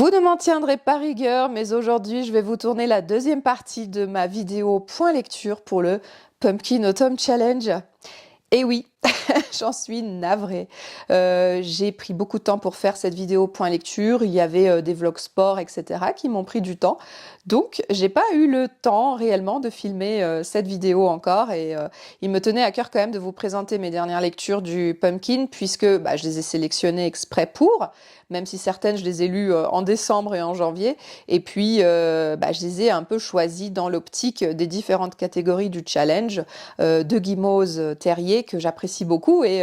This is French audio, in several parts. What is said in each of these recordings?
Vous ne m'en tiendrez pas rigueur, mais aujourd'hui, je vais vous tourner la deuxième partie de ma vidéo point lecture pour le Pumpkin Autumn Challenge. Et oui, j'en suis navrée. J'ai pris beaucoup de temps pour faire cette vidéo point lecture. Il y avait des vlogs sport, etc. qui m'ont pris du temps. Donc, j'ai pas eu le temps réellement de filmer cette vidéo encore. Et il me tenait à cœur quand même de vous présenter mes dernières lectures du Pumpkin, puisque je les ai sélectionnées exprès pour, même si certaines, je les ai lues en décembre et en janvier. Et puis, je les ai un peu choisies dans l'optique des différentes catégories du challenge de Guimauze Terrier, que j'apprécie beaucoup. Et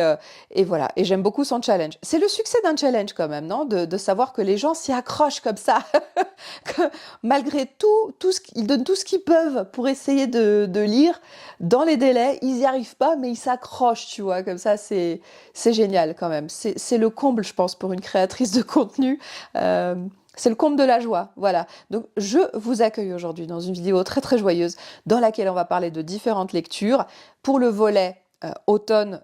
voilà, et j'aime beaucoup son challenge. C'est le succès d'un challenge quand même, non, de savoir que les gens s'y accrochent comme ça, que malgré tout ils donnent tout ce qu'ils peuvent pour essayer de lire dans les délais. Ils n'y arrivent pas, mais ils s'accrochent, tu vois, comme ça, c'est génial quand même. C'est le comble, je pense, pour une créatrice de contenu. C'est le comble de la joie, voilà. Donc je vous accueille aujourd'hui dans une vidéo très très joyeuse dans laquelle on va parler de différentes lectures pour le volet automne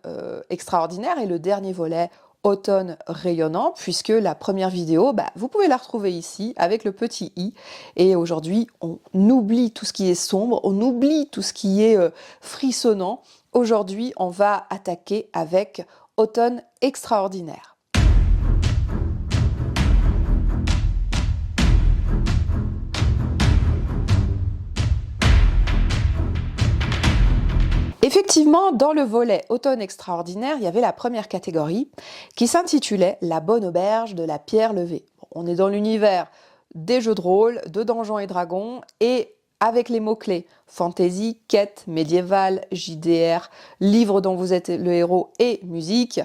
extraordinaire et le dernier volet automne rayonnant, puisque la première vidéo, vous pouvez la retrouver ici avec le petit i. Et aujourd'hui, on oublie tout ce qui est sombre, on oublie tout ce qui est frissonnant. Aujourd'hui, on va attaquer avec automne extraordinaire. Effectivement, dans le volet automne extraordinaire, il y avait la première catégorie qui s'intitulait La bonne auberge de la pierre levée. On est dans l'univers des jeux de rôle, de Donjons et Dragons, et avec les mots-clés fantasy, quête, médiévale, JDR, livre dont vous êtes le héros et musique,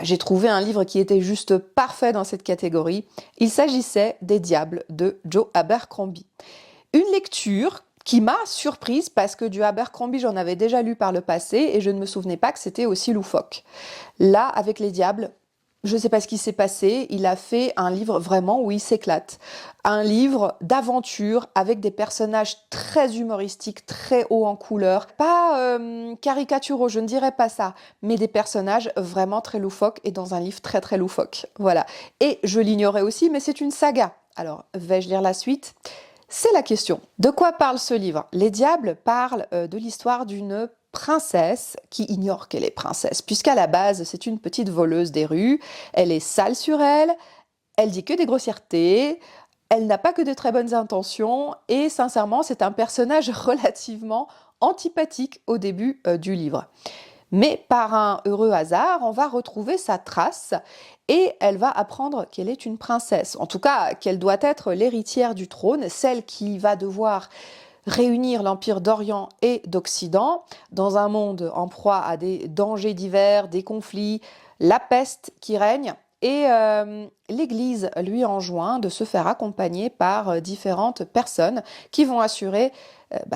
j'ai trouvé un livre qui était juste parfait dans cette catégorie. Il s'agissait des Diables de Joe Abercrombie. Une lecture qui m'a surprise parce que du Abercrombie, j'en avais déjà lu par le passé et je ne me souvenais pas que c'était aussi loufoque. Là, avec les Diables, je ne sais pas ce qui s'est passé, il a fait un livre vraiment où il s'éclate. Un livre d'aventure avec des personnages très humoristiques, très hauts en couleur. Pas caricaturaux, je ne dirais pas ça, mais des personnages vraiment très loufoques et dans un livre très très loufoque. Voilà. Et je l'ignorais aussi, mais c'est une saga. Alors, vais-je lire la suite ? C'est la question. De quoi parle ce livre? Les Diables parlent de l'histoire d'une princesse qui ignore qu'elle est princesse, puisqu'à la base, c'est une petite voleuse des rues, elle est sale sur elle, elle dit que des grossièretés, elle n'a pas que de très bonnes intentions, et sincèrement, c'est un personnage relativement antipathique au début du livre. Mais par un heureux hasard, on va retrouver sa trace et elle va apprendre qu'elle est une princesse. En tout cas, qu'elle doit être l'héritière du trône, celle qui va devoir réunir l'Empire d'Orient et d'Occident dans un monde en proie à des dangers divers, des conflits, la peste qui règne. Et l'Église lui enjoint de se faire accompagner par différentes personnes qui vont assurer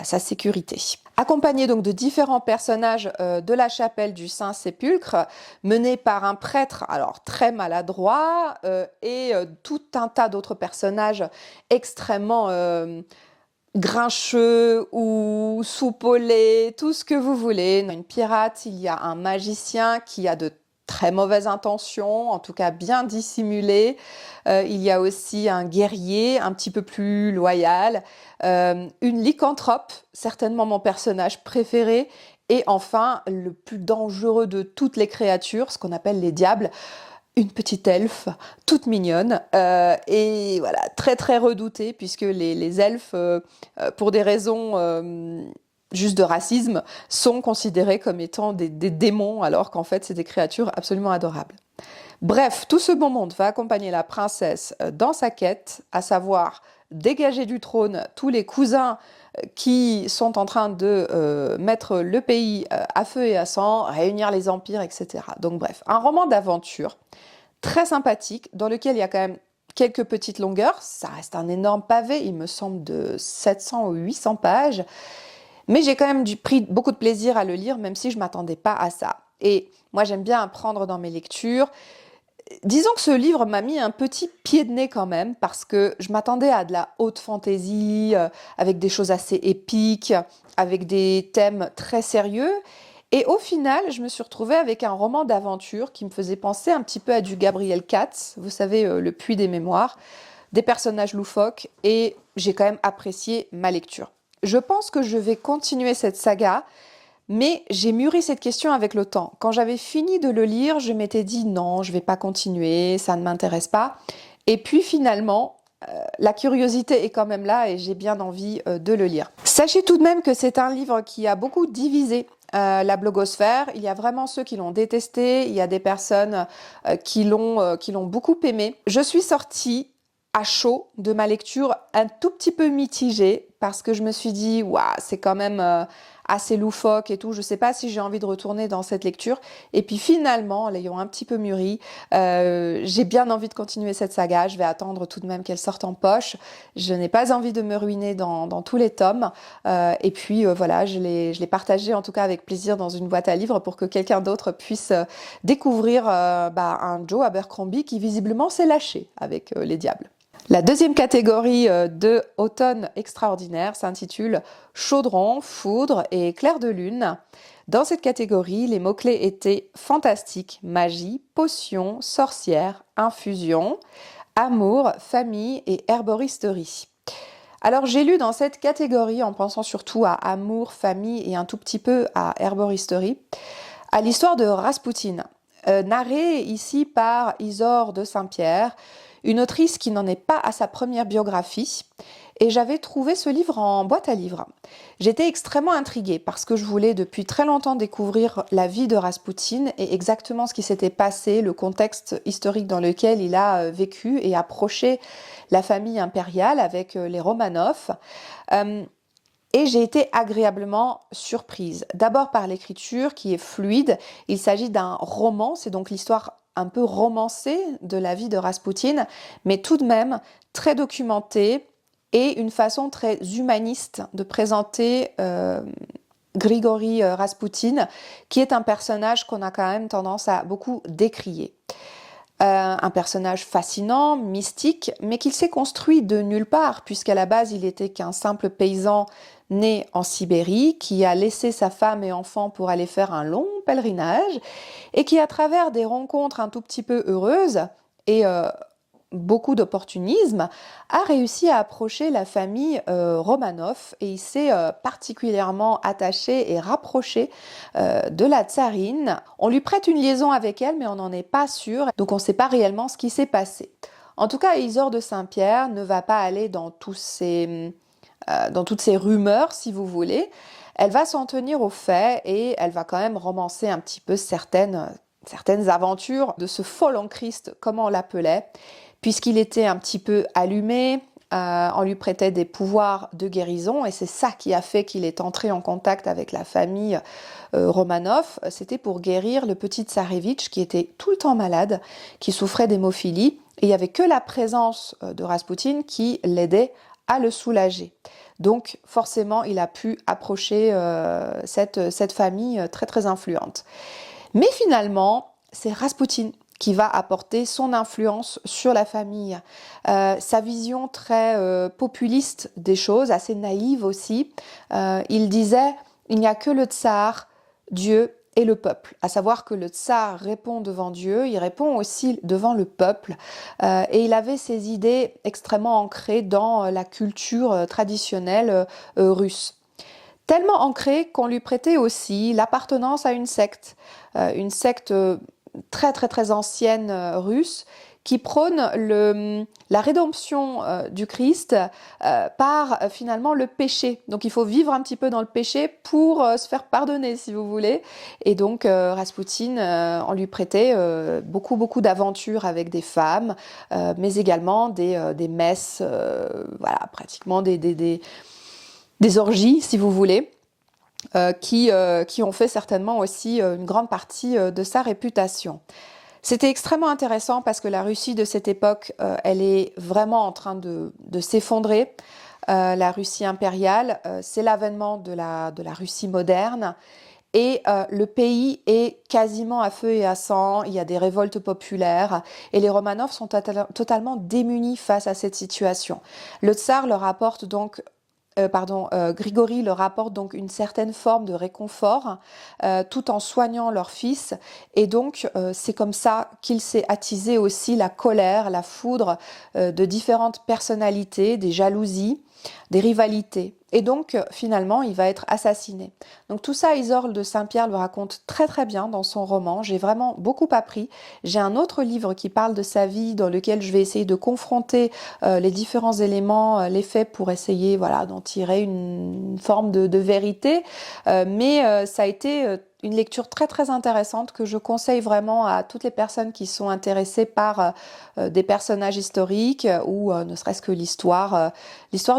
sa sécurité. Accompagné donc de différents personnages de la chapelle du Saint-Sépulcre, menés par un prêtre alors très maladroit et tout un tas d'autres personnages extrêmement grincheux ou soupolés, tout ce que vous voulez. Une pirate, il y a un magicien qui a de très mauvaise intention, en tout cas bien dissimulé. Il y a aussi un guerrier un petit peu plus loyal, une lycanthrope, certainement mon personnage préféré, et enfin le plus dangereux de toutes les créatures, ce qu'on appelle les diables, une petite elfe toute mignonne et voilà, très très redoutée, puisque les elfes, pour des raisons juste de racisme, sont considérés comme étant des démons, alors qu'en fait c'est des créatures absolument adorables. Bref, tout ce bon monde va accompagner la princesse dans sa quête, à savoir dégager du trône tous les cousins qui sont en train de mettre le pays à feu et à sang, réunir les empires, etc. Donc bref, un roman d'aventure très sympathique, dans lequel il y a quand même quelques petites longueurs. Ça reste un énorme pavé, il me semble de 700 ou 800 pages. Mais j'ai quand même pris beaucoup de plaisir à le lire, même si je ne m'attendais pas à ça. Et moi, j'aime bien apprendre dans mes lectures. Disons que ce livre m'a mis un petit pied de nez quand même, parce que je m'attendais à de la haute fantaisie, avec des choses assez épiques, avec des thèmes très sérieux. Et au final, je me suis retrouvée avec un roman d'aventure qui me faisait penser un petit peu à du Gabriel Katz, vous savez, Le Puits des Mémoires. des personnages loufoques et j'ai quand même apprécié ma lecture. Je pense que je vais continuer cette saga, mais j'ai mûri cette question avec le temps. Quand j'avais fini de le lire, je m'étais dit non, je vais pas continuer, ça ne m'intéresse pas. Et puis finalement, la curiosité est quand même là et j'ai bien envie de le lire. Sachez tout de même que c'est un livre qui a beaucoup divisé la blogosphère. Il y a vraiment ceux qui l'ont détesté, il y a des personnes qui l'ont beaucoup aimé. Je suis sortie à chaud de ma lecture, un tout petit peu mitigée, parce que je me suis dit, waouh, c'est quand même assez loufoque et tout, je sais pas si j'ai envie de retourner dans cette lecture. Et puis finalement, en l'ayant un petit peu mûri, j'ai bien envie de continuer cette saga. Je vais attendre tout de même qu'elle sorte en poche. Je n'ai pas envie de me ruiner dans tous les tomes. Et puis voilà, je l'ai partagé en tout cas avec plaisir dans une boîte à livres pour que quelqu'un d'autre puisse découvrir un Joe Abercrombie qui visiblement s'est lâché avec Les Diables. La deuxième catégorie de automne extraordinaire s'intitule Chaudron, foudre et clair de lune. Dans cette catégorie, les mots-clés étaient fantastique, magie, potion, sorcière, infusion, amour, famille et herboristerie. Alors j'ai lu dans cette catégorie, en pensant surtout à amour, famille et un tout petit peu à herboristerie, à l'histoire de Raspoutine, narrée ici par Isaure de Saint-Pierre, une autrice qui n'en est pas à sa première biographie, et j'avais trouvé ce livre en boîte à livres. J'étais extrêmement intriguée parce que je voulais depuis très longtemps découvrir la vie de Raspoutine et exactement ce qui s'était passé, le contexte historique dans lequel il a vécu et approché la famille impériale avec les Romanov. Et j'ai été agréablement surprise. D'abord par l'écriture qui est fluide. Il s'agit d'un roman, c'est donc l'histoire un peu romancée de la vie de Raspoutine, mais tout de même très documentée et une façon très humaniste de présenter Grigori Raspoutine, qui est un personnage qu'on a quand même tendance à beaucoup décrier. Un personnage fascinant, mystique, mais qu'il s'est construit de nulle part, puisqu'à la base il était qu'un simple paysan né en Sibérie, qui a laissé sa femme et enfants pour aller faire un long pèlerinage, et qui à travers des rencontres un tout petit peu heureuses, et beaucoup d'opportunisme, a réussi à approcher la famille Romanov et il s'est particulièrement attaché et rapproché de la tsarine. On lui prête une liaison avec elle, mais on n'en est pas sûr, donc on ne sait pas réellement ce qui s'est passé. En tout cas, Isaure de Saint-Pierre ne va pas aller dans toutes ces rumeurs, si vous voulez. Elle va s'en tenir aux faits et elle va quand même romancer un petit peu certaines aventures de ce fol en Christ, comme on l'appelait, puisqu'il était un petit peu allumé, on lui prêtait des pouvoirs de guérison et c'est ça qui a fait qu'il est entré en contact avec la famille Romanov. C'était pour guérir le petit tsarevitch qui était tout le temps malade, qui souffrait d'hémophilie et il n'y avait que la présence de Raspoutine qui l'aidait à le soulager. Donc forcément, il a pu approcher cette famille très très influente. Mais finalement, c'est Raspoutine qui va apporter son influence sur la famille. Sa vision très populiste des choses, assez naïve aussi. Il disait, il n'y a que le tsar, Dieu et le peuple. À savoir que le tsar répond devant Dieu, il répond aussi devant le peuple. Et il avait ces idées extrêmement ancrées dans la culture traditionnelle russe. Tellement ancrée qu'on lui prêtait aussi l'appartenance à une secte très très très ancienne russe qui prône la rédemption du Christ par finalement le péché. Donc il faut vivre un petit peu dans le péché pour se faire pardonner, si vous voulez. Et donc Raspoutine, on lui prêtait beaucoup d'aventures avec des femmes, mais également des messes, voilà, pratiquement des orgies, si vous voulez. Qui ont fait certainement aussi une grande partie de sa réputation. C'était extrêmement intéressant parce que la Russie de cette époque, elle est vraiment en train de s'effondrer. La Russie impériale, c'est l'avènement de la Russie moderne. Et le pays est quasiment à feu et à sang, il y a des révoltes populaires et les Romanov sont totalement démunis face à cette situation. Le tsar leur apporte donc Grigory leur apporte donc une certaine forme de réconfort tout en soignant leur fils. Et donc, c'est comme ça qu'il s'est attisé aussi la colère, la foudre de différentes personnalités, des jalousies, des rivalités. Et donc, finalement, il va être assassiné. Donc tout ça, Isolde de Saint-Pierre le raconte très très bien dans son roman. J'ai vraiment beaucoup appris. J'ai un autre livre qui parle de sa vie, dans lequel je vais essayer de confronter les différents éléments, les faits, pour essayer voilà, d'en tirer une forme de vérité. Mais ça a été une lecture très très intéressante que je conseille vraiment à toutes les personnes qui sont intéressées par des personnages historiques ou ne serait-ce que l'histoire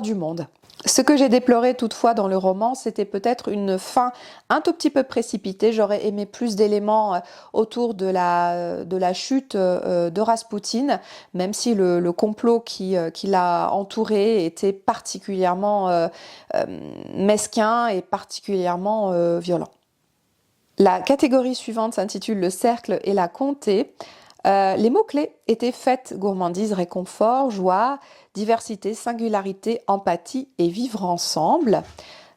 du monde. Ce que j'ai déploré toutefois dans le roman, c'était peut-être une fin un tout petit peu précipitée. J'aurais aimé plus d'éléments autour de la chute de Raspoutine, même si le complot qui l'a entouré était particulièrement mesquin et particulièrement violent. La catégorie suivante s'intitule Le cercle et la comté. Les mots-clés étaient fête, gourmandise, réconfort, joie, diversité, singularité, empathie et vivre ensemble.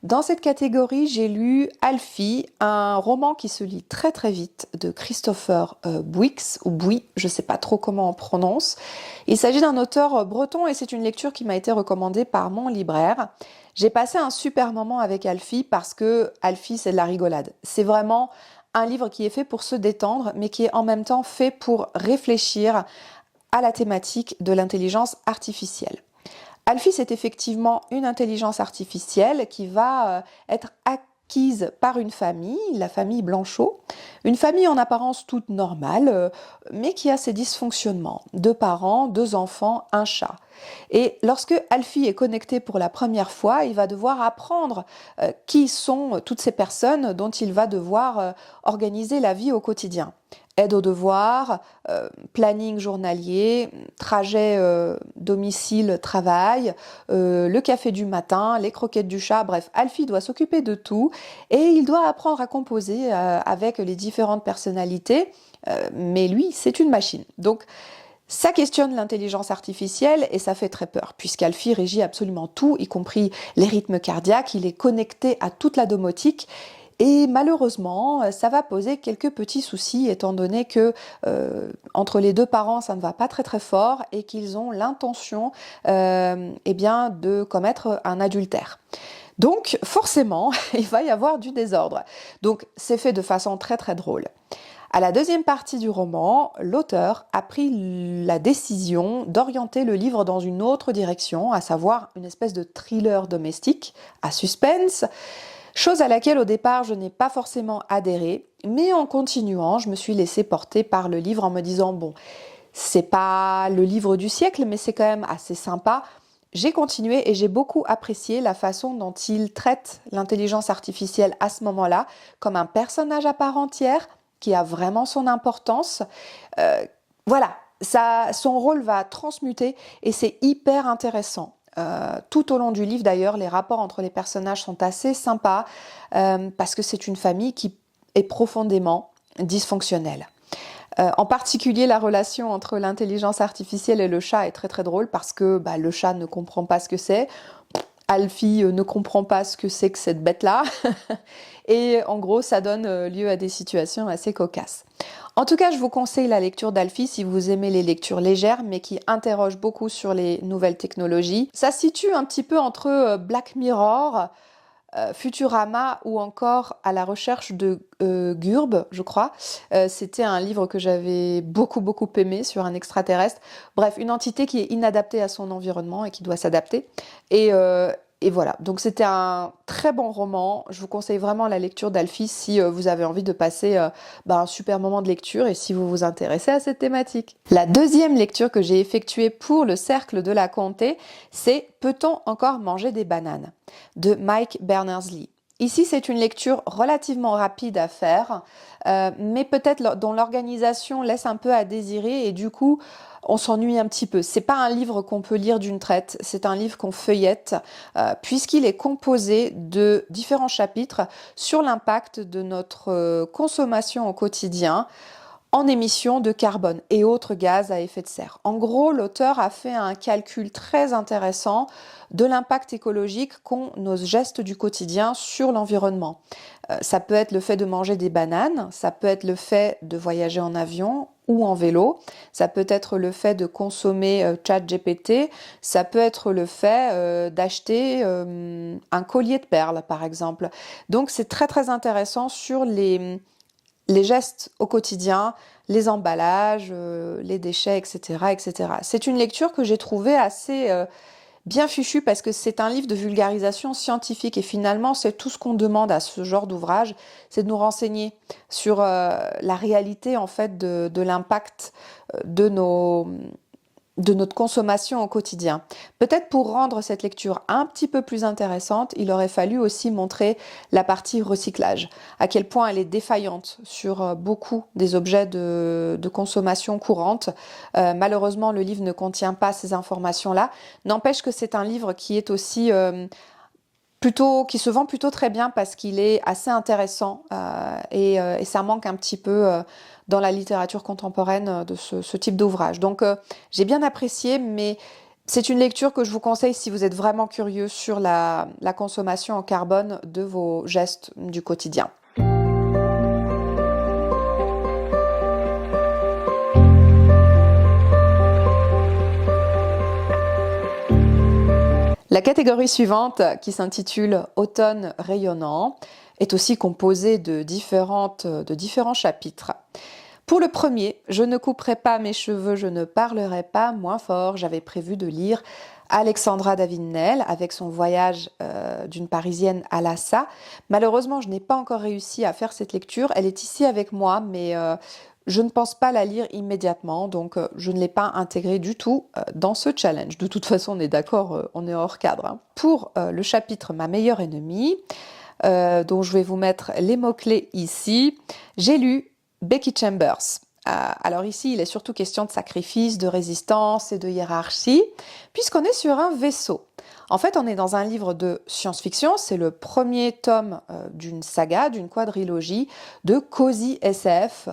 Dans cette catégorie, j'ai lu Alfie, un roman qui se lit très très vite de Christopher Bouix, ou Bouy, je ne sais pas trop comment on prononce. Il s'agit d'un auteur breton et c'est une lecture qui m'a été recommandée par mon libraire. J'ai passé un super moment avec Alfie parce que Alfie, c'est de la rigolade. C'est vraiment un livre qui est fait pour se détendre, mais qui est en même temps fait pour réfléchir à la thématique de l'intelligence artificielle. Alfie, c'est effectivement une intelligence artificielle qui va être acquise par une famille, la famille Blanchot, une famille en apparence toute normale, mais qui a ses dysfonctionnements. 2 parents, 2 enfants, un chat. Et lorsque Alfie est connecté pour la première fois, il va devoir apprendre qui sont toutes ces personnes dont il va devoir organiser la vie au quotidien. Aide aux devoirs, planning journalier, trajet domicile-travail, le café du matin, les croquettes du chat, bref, Alfie doit s'occuper de tout et il doit apprendre à composer avec les différentes personnalités, mais lui, c'est une machine. Donc, ça questionne l'intelligence artificielle et ça fait très peur, puisqu'Alfie régit absolument tout, y compris les rythmes cardiaques, il est connecté à toute la domotique. Et malheureusement, ça va poser quelques petits soucis, étant donné que entre les 2 parents, ça ne va pas très très fort et qu'ils ont l'intention de commettre un adultère. Donc forcément, il va y avoir du désordre. Donc c'est fait de façon très très drôle. À la deuxième partie du roman, l'auteur a pris la décision d'orienter le livre dans une autre direction, à savoir une espèce de thriller domestique à suspense, chose à laquelle au départ je n'ai pas forcément adhéré, mais en continuant, je me suis laissée porter par le livre en me disant bon, c'est pas le livre du siècle, mais c'est quand même assez sympa. J'ai continué et j'ai beaucoup apprécié la façon dont il traite l'intelligence artificielle à ce moment-là, comme un personnage à part entière, qui a vraiment son importance. Voilà, son rôle va transmuter et c'est hyper intéressant. Tout au long du livre d'ailleurs, les rapports entre les personnages sont assez sympas parce que c'est une famille qui est profondément dysfonctionnelle. En particulier, la relation entre l'intelligence artificielle et le chat est très très drôle parce que le chat ne comprend pas ce que c'est. Alfie ne comprend pas ce que c'est que cette bête-là. Et en gros, ça donne lieu à des situations assez cocasses. En tout cas, je vous conseille la lecture d'Alfie si vous aimez les lectures légères, mais qui interrogent beaucoup sur les nouvelles technologies. Ça se situe un petit peu entre Black Mirror, Futurama ou encore À la recherche de Gurb, je crois. C'était un livre que j'avais beaucoup aimé sur un extraterrestre. Bref, une entité qui est inadaptée à son environnement et qui doit s'adapter. Et voilà, donc c'était un très bon roman. Je vous conseille vraiment la lecture d'Alfie si vous avez envie de passer un super moment de lecture et si vous vous intéressez à cette thématique. La deuxième lecture que j'ai effectuée pour le cercle de la comté, c'est Peut-on encore manger des bananes de Mike Berners-Lee. Ici, c'est une lecture relativement rapide à faire, mais peut-être dont l'organisation laisse un peu à désirer et du coup, on s'ennuie un petit peu. C'est pas un livre qu'on peut lire d'une traite, c'est un livre qu'on feuillette, puisqu'il est composé de différents chapitres sur l'impact de notre consommation au quotidien. en émissions de carbone et autres gaz à effet de serre. En gros, l'auteur a fait un calcul très intéressant de l'impact écologique qu'ont nos gestes du quotidien sur l'environnement. Ça peut être le fait de manger des bananes, ça peut être le fait de voyager en avion ou en vélo, ça peut être le fait de consommer ChatGPT, ça peut être le fait d'acheter un collier de perles par exemple. Donc c'est très très intéressant sur les gestes au quotidien, les emballages, les déchets, etc., etc. C'est une lecture que j'ai trouvée assez bien fichue parce que c'est un livre de vulgarisation scientifique et finalement c'est tout ce qu'on demande à ce genre d'ouvrage, c'est de nous renseigner sur la réalité en fait de l'impact de de notre consommation au quotidien. Peut-être pour rendre cette lecture un petit peu plus intéressante, il aurait fallu aussi montrer la partie recyclage, à quel point elle est défaillante sur beaucoup des objets de consommation courante. Malheureusement, le livre ne contient pas ces informations-là. N'empêche que c'est un livre qui est aussi qui se vend plutôt très bien parce qu'il est assez intéressant et ça manque un petit peu dans la littérature contemporaine de ce type d'ouvrage. Donc j'ai bien apprécié, mais c'est une lecture que je vous conseille si vous êtes vraiment curieux sur la consommation en carbone de vos gestes du quotidien. La catégorie suivante, qui s'intitule Automne rayonnant, est aussi composée de différents chapitres. Pour le premier, je ne couperai pas mes cheveux, je ne parlerai pas moins fort. J'avais prévu de lire Alexandra David-Néel avec son voyage d'une Parisienne à Lhasa. Malheureusement, je n'ai pas encore réussi à faire cette lecture. Elle est ici avec moi, mais je ne pense pas la lire immédiatement, donc je ne l'ai pas intégrée du tout dans ce challenge. De toute façon, on est d'accord, on est hors cadre, hein. Pour le chapitre Ma meilleure ennemie, dont je vais vous mettre les mots-clés ici, j'ai lu Becky Chambers. Alors ici, il est surtout question de sacrifice, de résistance et de hiérarchie, puisqu'on est sur un vaisseau. En fait, on est dans un livre de science-fiction, c'est le premier tome d'une saga, d'une quadrilogie de Cozy SF,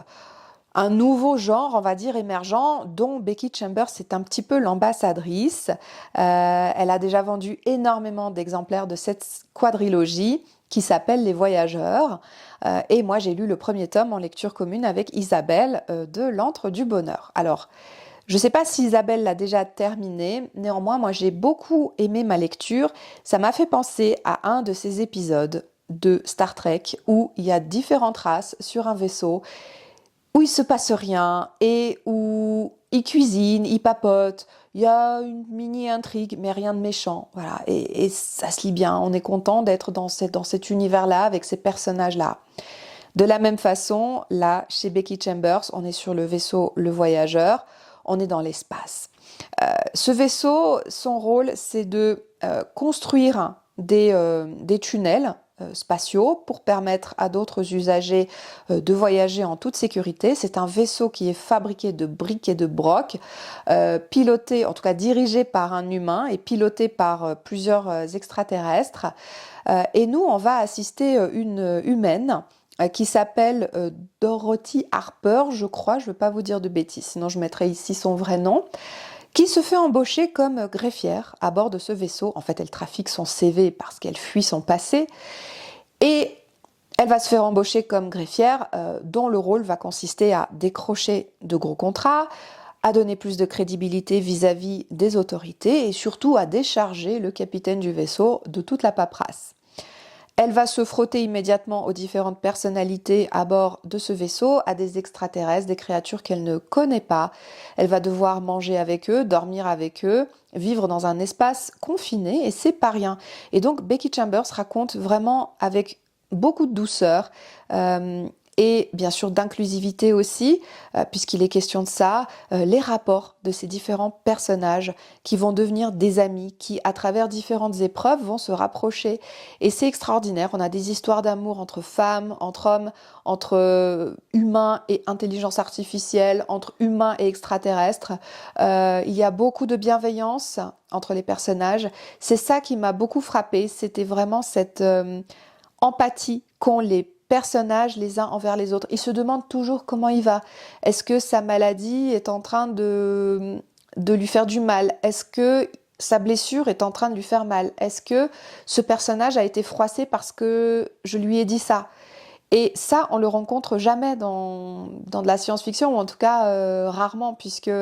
un nouveau genre, on va dire, émergent, dont Becky Chambers est un petit peu l'ambassadrice. Elle a déjà vendu énormément d'exemplaires de cette quadrilogie qui s'appelle Les Voyageurs. Et moi, j'ai lu le premier tome en lecture commune avec Isabelle de l'Antre du Bonheur. Alors, je ne sais pas si Isabelle l'a déjà terminé, néanmoins, moi, j'ai beaucoup aimé ma lecture. Ça m'a fait penser à un de ces épisodes de Star Trek où il y a différentes races sur un vaisseau, où il se passe rien et où il cuisine, il papote, il y a une mini intrigue, mais rien de méchant, voilà. Et ça se lit bien. On est content d'être dans cet univers-là avec ces personnages-là. De la même façon, là, chez Becky Chambers, on est sur le vaisseau Le Voyageur, on est dans l'espace. Ce vaisseau, son rôle, c'est de construire des tunnels spatiaux pour permettre à d'autres usagers de voyager en toute sécurité. C'est un vaisseau qui est fabriqué de briques et de brocs, piloté, en tout cas dirigé par un humain et piloté par plusieurs extraterrestres. Et nous, on va assister une humaine qui s'appelle Dorothy Harper, je crois, je ne veux pas vous dire de bêtises, sinon je mettrai ici son vrai nom, qui se fait embaucher comme greffière à bord de ce vaisseau. En fait, elle trafique son CV parce qu'elle fuit son passé. Et elle va se faire embaucher comme greffière, dont le rôle va consister à décrocher de gros contrats, à donner plus de crédibilité vis-à-vis des autorités et surtout à décharger le capitaine du vaisseau de toute la paperasse. Elle va se frotter immédiatement aux différentes personnalités à bord de ce vaisseau, à des extraterrestres, des créatures qu'elle ne connaît pas. Elle va devoir manger avec eux, dormir avec eux, vivre dans un espace confiné et c'est pas rien. Et donc Becky Chambers raconte vraiment avec beaucoup de douceur et bien sûr d'inclusivité aussi, puisqu'il est question de ça, les rapports de ces différents personnages qui vont devenir des amis, qui à travers différentes épreuves vont se rapprocher. Et c'est extraordinaire, on a des histoires d'amour entre femmes, entre hommes, entre humains et intelligence artificielle, entre humains et extraterrestres. Il y a beaucoup de bienveillance entre les personnages. C'est ça qui m'a beaucoup frappée, c'était vraiment cette empathie qu'ont les personnages les uns envers les autres. Ils se demandent toujours comment il va. Est-ce que sa maladie est en train de lui faire du mal? Est-ce que sa blessure est en train de lui faire mal? Est-ce que ce personnage a été froissé parce que je lui ai dit ça? Et ça, on le rencontre jamais dans de la science-fiction, ou en tout cas rarement, puisque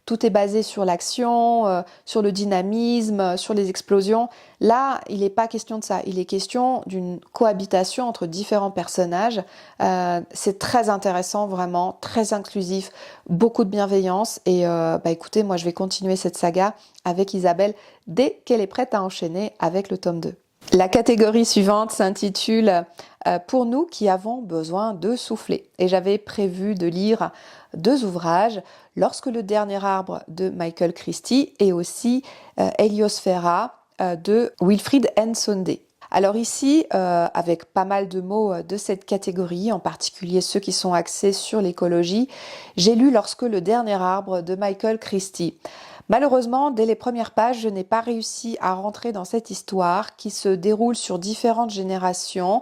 tout est basé sur l'action, sur le dynamisme, sur les explosions. Là, il n'est pas question de ça. Il est question d'une cohabitation entre différents personnages. C'est très intéressant, vraiment, très inclusif, beaucoup de bienveillance. Et écoutez, moi, je vais continuer cette saga avec Isabelle dès qu'elle est prête à enchaîner avec le tome 2. La catégorie suivante s'intitule Pour nous qui avons besoin de souffler. Et j'avais prévu de lire 2 ouvrages, Lorsque le dernier arbre de Michael Christie et aussi Héliosphéra de Wilfried Nsonde. Alors ici, avec pas mal de mots de cette catégorie, en particulier ceux qui sont axés sur l'écologie, j'ai lu Lorsque le dernier arbre de Michael Christie. Malheureusement, dès les premières pages, je n'ai pas réussi à rentrer dans cette histoire qui se déroule sur différentes générations,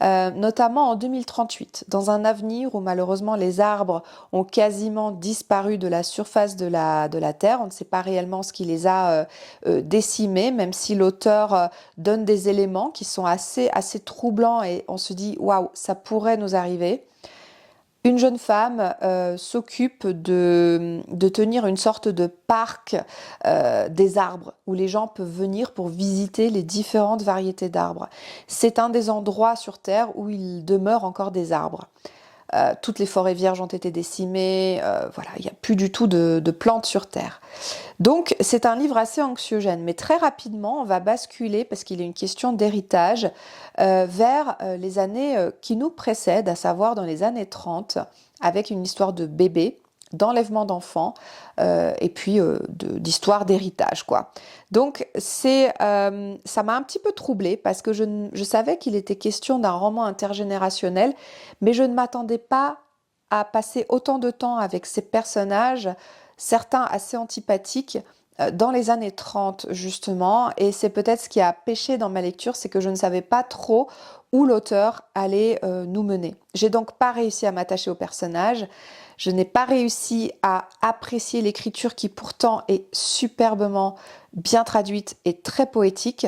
notamment en 2038, dans un avenir où malheureusement les arbres ont quasiment disparu de la surface de la Terre. On ne sait pas réellement ce qui les a décimés, même si l'auteur donne des éléments qui sont assez troublants et on se dit « waouh, ça pourrait nous arriver ». Une jeune femme s'occupe de tenir une sorte de parc des arbres où les gens peuvent venir pour visiter les différentes variétés d'arbres. C'est un des endroits sur Terre où il demeure encore des arbres. Toutes les forêts vierges ont été décimées, voilà, il n'y a plus du tout de plantes sur Terre. Donc c'est un livre assez anxiogène, mais très rapidement on va basculer, parce qu'il est une question d'héritage, vers les années qui nous précèdent, à savoir dans les années 30, avec une histoire de bébé, d'enlèvement d'enfants, et puis d'histoire d'héritage, quoi. Donc ça m'a un petit peu troublée, parce que je savais qu'il était question d'un roman intergénérationnel, mais je ne m'attendais pas à passer autant de temps avec ces personnages, certains assez antipathiques, dans les années 30 justement, et c'est peut-être ce qui a péché dans ma lecture, c'est que je ne savais pas trop où l'auteur allait nous mener. J'ai donc pas réussi à m'attacher au personnage, je n'ai pas réussi à apprécier l'écriture qui pourtant est superbement bien traduite et très poétique,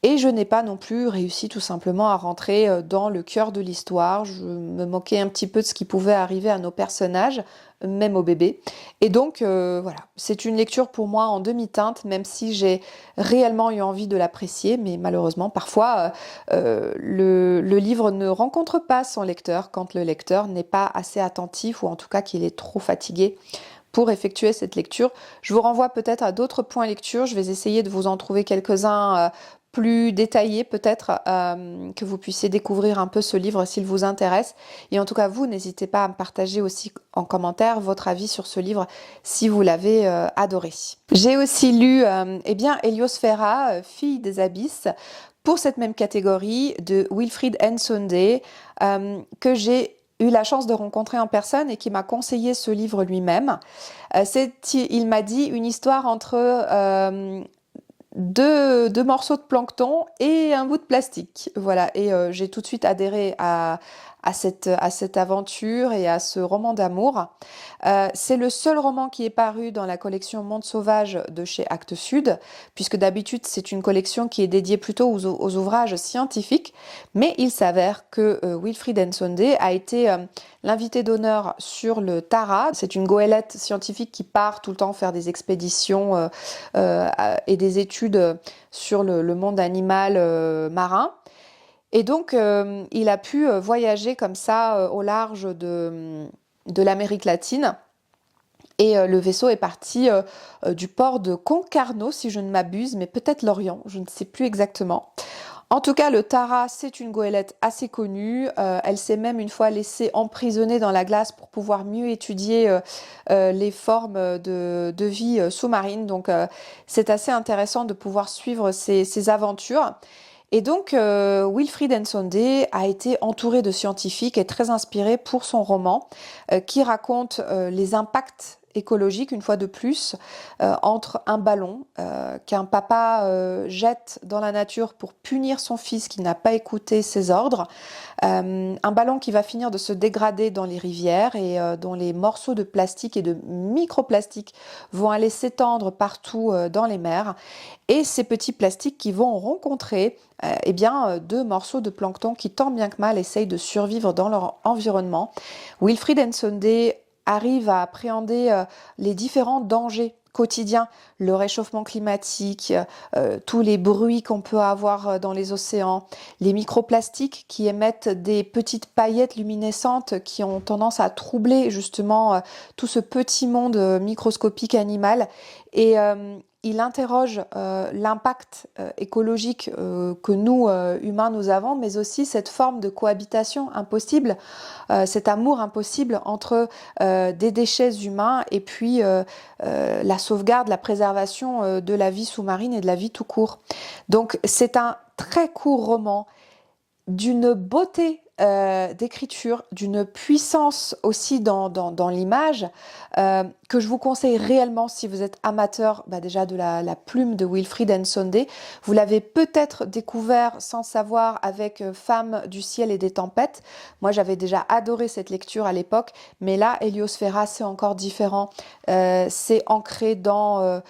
et je n'ai pas non plus réussi tout simplement à rentrer dans le cœur de l'histoire. Je me moquais un petit peu de ce qui pouvait arriver à nos personnages, même au bébé. Et donc voilà, c'est une lecture pour moi en demi-teinte, même si j'ai réellement eu envie de l'apprécier, mais malheureusement parfois le livre ne rencontre pas son lecteur quand le lecteur n'est pas assez attentif, ou en tout cas qu'il est trop fatigué pour effectuer cette lecture. Je vous renvoie peut-être à d'autres points lecture, je vais essayer de vous en trouver quelques-uns plus détaillés peut-être, que vous puissiez découvrir un peu ce livre s'il vous intéresse. Et en tout cas, vous, n'hésitez pas à me partager aussi en commentaire votre avis sur ce livre si vous l'avez adoré. J'ai aussi lu Héliosphéra, Fille des abysses, pour cette même catégorie de Wilfried Nsonde, que j'ai eu la chance de rencontrer en personne et qui m'a conseillé ce livre lui-même. Il m'a dit une histoire entre deux morceaux de plancton et un bout de plastique. Voilà, et j'ai tout de suite adhéré à cette aventure et à ce roman d'amour. C'est le seul roman qui est paru dans la collection Monde Sauvage de chez Actes Sud, puisque d'habitude c'est une collection qui est dédiée plutôt aux ouvrages scientifiques, mais il s'avère que Wilfried Nsonde a été l'invité d'honneur sur le Tara. C'est une goélette scientifique qui part tout le temps faire des expéditions et des études sur le monde animal marin. Et donc, il a pu voyager comme ça au large de l'Amérique latine. Et le vaisseau est parti du port de Concarneau, si je ne m'abuse, mais peut-être Lorient, je ne sais plus exactement. En tout cas, le Tara, c'est une goélette assez connue. Elle s'est même une fois laissée emprisonner dans la glace pour pouvoir mieux étudier les formes de vie sous-marine. Donc, c'est assez intéressant de pouvoir suivre ces aventures. Et donc, Wilfried Nsonde a été entouré de scientifiques et très inspiré pour son roman qui raconte les impacts écologique, une fois de plus, entre un ballon qu'un papa jette dans la nature pour punir son fils qui n'a pas écouté ses ordres, un ballon qui va finir de se dégrader dans les rivières et dont les morceaux de plastique et de microplastiques vont aller s'étendre partout dans les mers, et ces petits plastiques qui vont rencontrer eh bien, deux morceaux de plancton qui tant bien que mal essayent de survivre dans leur environnement. Wilfried Nsonde arrive à appréhender les différents dangers quotidiens, le réchauffement climatique, tous les bruits qu'on peut avoir dans les océans, les microplastiques qui émettent des petites paillettes luminescentes qui ont tendance à troubler justement tout ce petit monde microscopique animal. Et il interroge l'impact écologique que nous, humains, nous avons, mais aussi cette forme de cohabitation impossible, cet amour impossible entre des déchets humains et puis la sauvegarde, la préservation de la vie sous-marine et de la vie tout court. Donc c'est un très court roman d'une beauté d'écriture, d'une puissance aussi dans l'image, que je vous conseille réellement si vous êtes amateur déjà de la plume de Wilfried Nsonde. Vous l'avez peut-être découvert sans savoir avec Femme du ciel et des tempêtes. Moi j'avais déjà adoré cette lecture à l'époque, mais là Héliosphéra c'est encore différent. C'est ancré dans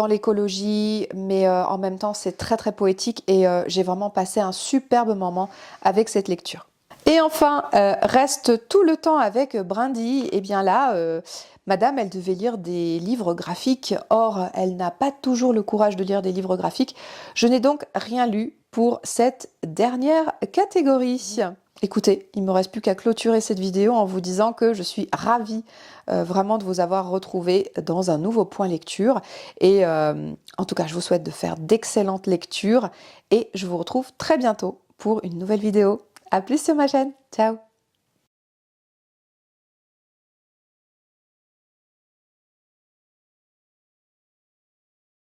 l'écologie, mais en même temps c'est très très poétique et j'ai vraiment passé un superbe moment avec cette lecture. Et enfin, reste tout le temps avec Brindille. Et bien là, madame, elle devait lire des livres graphiques. Or, elle n'a pas toujours le courage de lire des livres graphiques. Je n'ai donc rien lu pour cette dernière catégorie. Écoutez, il ne me reste plus qu'à clôturer cette vidéo en vous disant que je suis ravie vraiment de vous avoir retrouvé dans un nouveau point lecture. Et en tout cas, je vous souhaite de faire d'excellentes lectures et je vous retrouve très bientôt pour une nouvelle vidéo. À plus sur ma chaîne. Ciao!